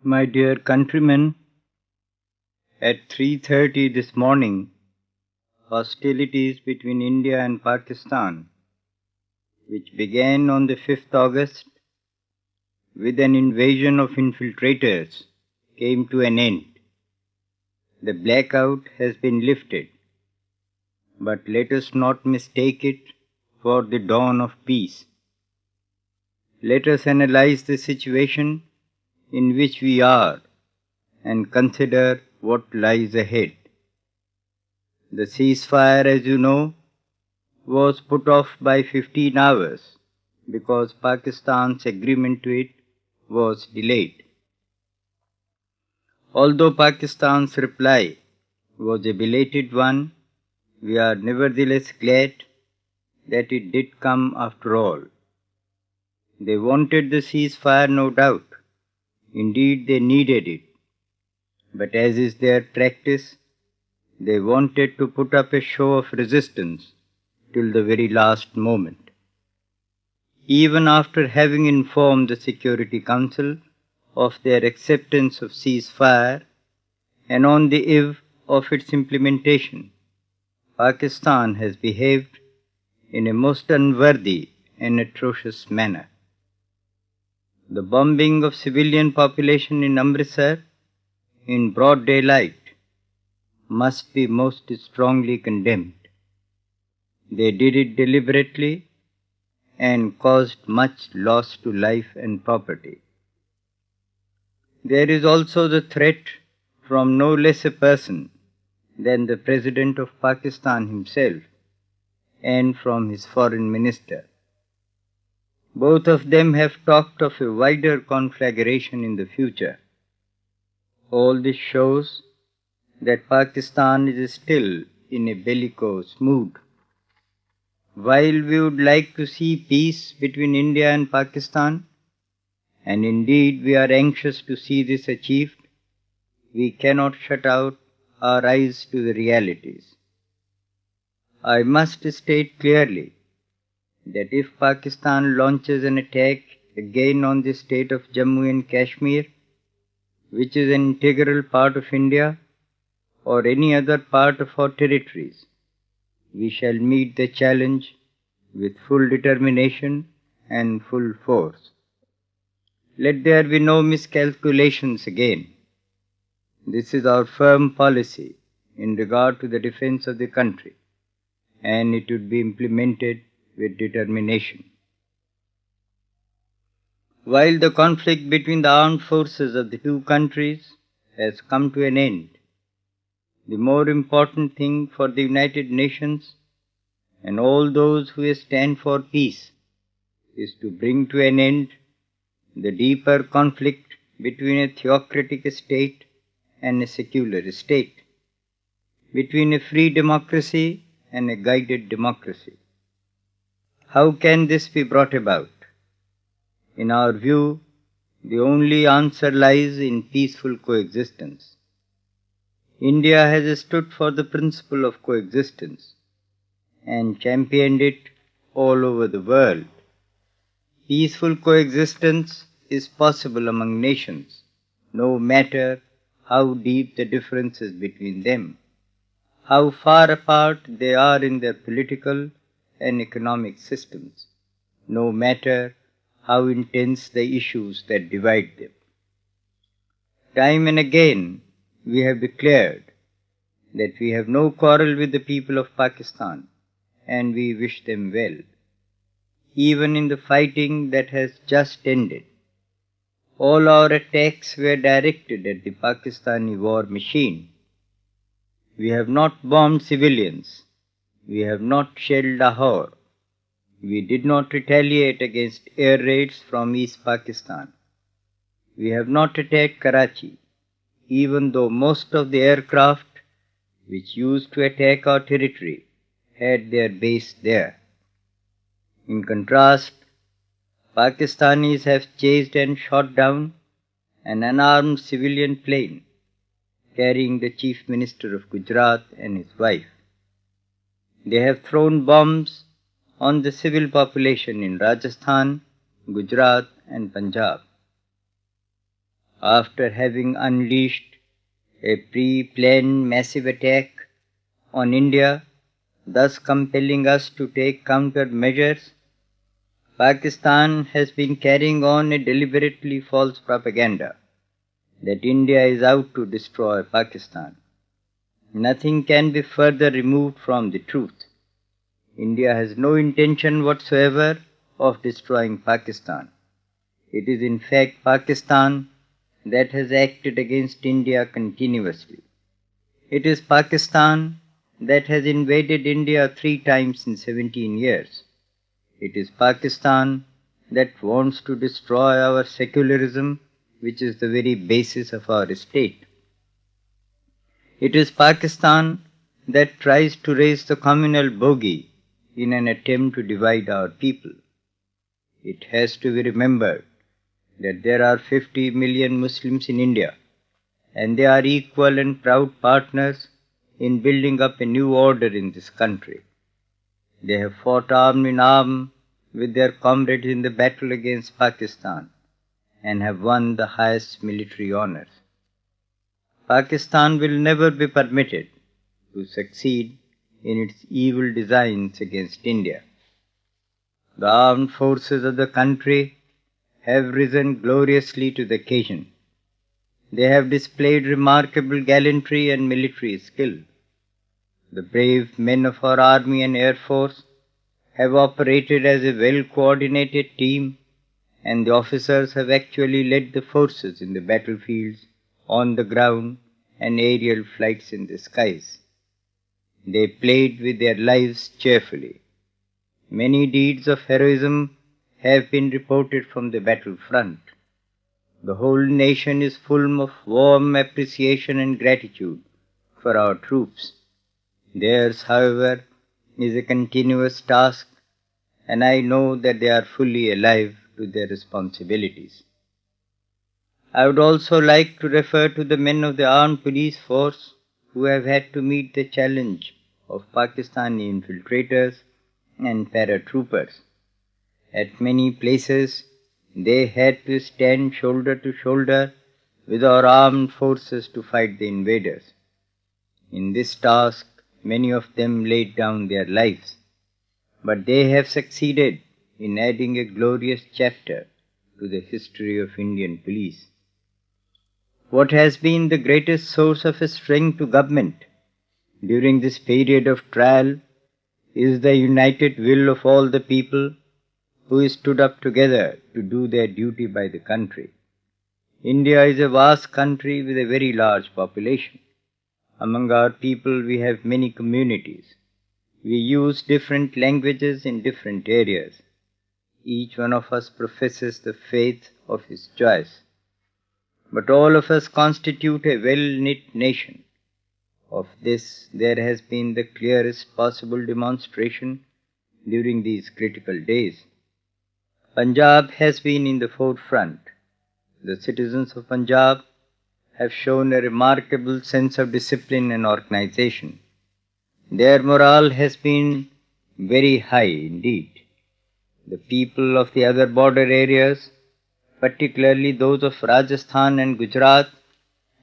My dear countrymen, at 3:30 this morning, hostilities between India and Pakistan, which began on the 5th August with an invasion of infiltrators, came to an end. The blackout has been lifted, but let us not mistake it for the dawn of peace. Let us analyze the situation in which we are and consider what lies ahead. The ceasefire, as you know, was put off by 15 hours because Pakistan's agreement to it was delayed. Although Pakistan's reply was a belated one, we are nevertheless glad that it did come after all. They wanted the ceasefire, no doubt. Indeed, they needed it. But as is their practice, they wanted to put up a show of resistance till the very last moment. Even after having informed the Security Council of their acceptance of ceasefire and on the eve of its implementation, Pakistan has behaved in a most unworthy and atrocious manner. The bombing of civilian population in Amritsar in broad daylight must be most strongly condemned. They did it deliberately and caused much loss to life and property. There is also the threat from no less a person than the President of Pakistan himself and from his foreign minister. Both of them have talked of a wider conflagration in the future. All this shows that Pakistan is still in a bellicose mood. While we would like to see peace between India and Pakistan, and indeed we are anxious to see this achieved, we cannot shut out our eyes to the realities. I must state clearly that if Pakistan launches an attack again on the state of Jammu and Kashmir, which is an integral part of India, or any other part of our territories, we shall meet the challenge with full determination and full force. Let there be no miscalculations again. This is our firm policy in regard to the defense of the country, and it would be implemented with determination. While the conflict between the armed forces of the two countries has come to an end, the more important thing for the United Nations and all those who stand for peace is to bring to an end the deeper conflict between a theocratic state and a secular state, between a free democracy and a guided democracy. How can this be brought about? In our view, the only answer lies in peaceful coexistence. India has stood for the principle of coexistence and championed it all over the world. Peaceful coexistence is possible among nations, no matter how deep the differences between them, how far apart they are in their political and economic systems, no matter how intense the issues that divide them. Time and again, we have declared that we have no quarrel with the people of Pakistan and we wish them well. Even in the fighting that has just ended, all our attacks were directed at the Pakistani war machine. We have not bombed civilians. We have not shelled Lahore. We did not retaliate against air raids from East Pakistan. We have not attacked Karachi, even though most of the aircraft which used to attack our territory had their base there. In contrast, Pakistanis have chased and shot down an unarmed civilian plane carrying the Chief Minister of Gujarat and his wife. They have thrown bombs on the civil population in Rajasthan, Gujarat and Punjab. after having unleashed a pre-planned massive attack on India, thus compelling us to take countermeasures, Pakistan has been carrying on a deliberately false propaganda that India is out to destroy Pakistan. Nothing can be further removed from the truth. India has no intention whatsoever of destroying Pakistan. It is in fact Pakistan that has acted against India continuously. It is Pakistan that has invaded India 3 times in 17 years. It is Pakistan that wants to destroy our secularism, which is the very basis of our state. It is Pakistan that tries to raise the communal bogey in an attempt to divide our people. It has to be remembered that there are 50 million Muslims in India, and they are equal and proud partners in building up a new order in this country. They have fought arm in arm with their comrades in the battle against Pakistan and have won the highest military honors. Pakistan will never be permitted to succeed in its evil designs against India. The armed forces of the country have risen gloriously to the occasion. They have displayed remarkable gallantry and military skill. The brave men of our army and air force have operated as a well-coordinated team, and the officers have actually led the forces in the battlefields, on the ground, and aerial flights in the skies. They played with their lives cheerfully. Many deeds of heroism have been reported from the battlefront. The whole nation is full of warm appreciation and gratitude for our troops. Theirs, however, is a continuous task, and I know that they are fully alive to their responsibilities. I would also like to refer to the men of the armed police force who have had to meet the challenge of Pakistani infiltrators and paratroopers. At many places, they had to stand shoulder to shoulder with our armed forces to fight the invaders. In this task, many of them laid down their lives, but they have succeeded in adding a glorious chapter to the history of Indian police. What has been the greatest source of strength to government during this period of trial is the united will of all the people who stood up together to do their duty by the country. India is a vast country with a very large population. Among our people we have many communities. We use different languages in different areas. Each one of us professes the faith of his choice. But all of us constitute a well-knit nation. Of this there has been the clearest possible demonstration during these critical days. Punjab has been in the forefront. The citizens of Punjab have shown a remarkable sense of discipline and organization. Their morale has been very high indeed. The people of the other border areas, particularly those of Rajasthan and Gujarat,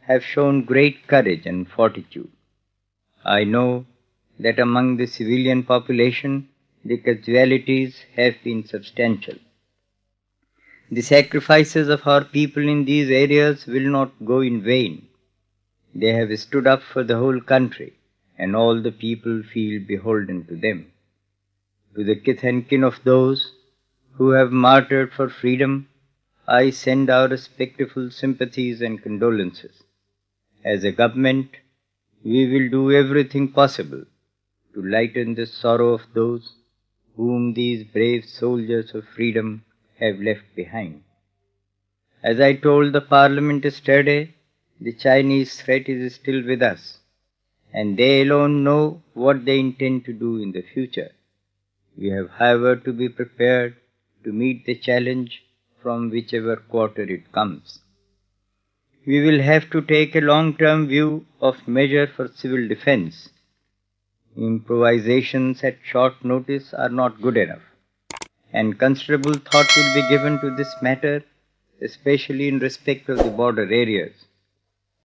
have shown great courage and fortitude. I know that among the civilian population, the casualties have been substantial. The sacrifices of our people in these areas will not go in vain. They have stood up for the whole country, and all the people feel beholden to them. To the kith and kin of those who have martyred for freedom, I send our respectful sympathies and condolences. As a government, we will do everything possible to lighten the sorrow of those whom these brave soldiers of freedom have left behind. As I told the Parliament yesterday, the Chinese threat is still with us, and they alone know what they intend to do in the future. We have, however, to be prepared to meet the challenge from whichever quarter it comes. We will have to take a long-term view of measure for civil defense. Improvisations at short notice are not good enough, and considerable thought will be given to this matter, especially in respect of the border areas.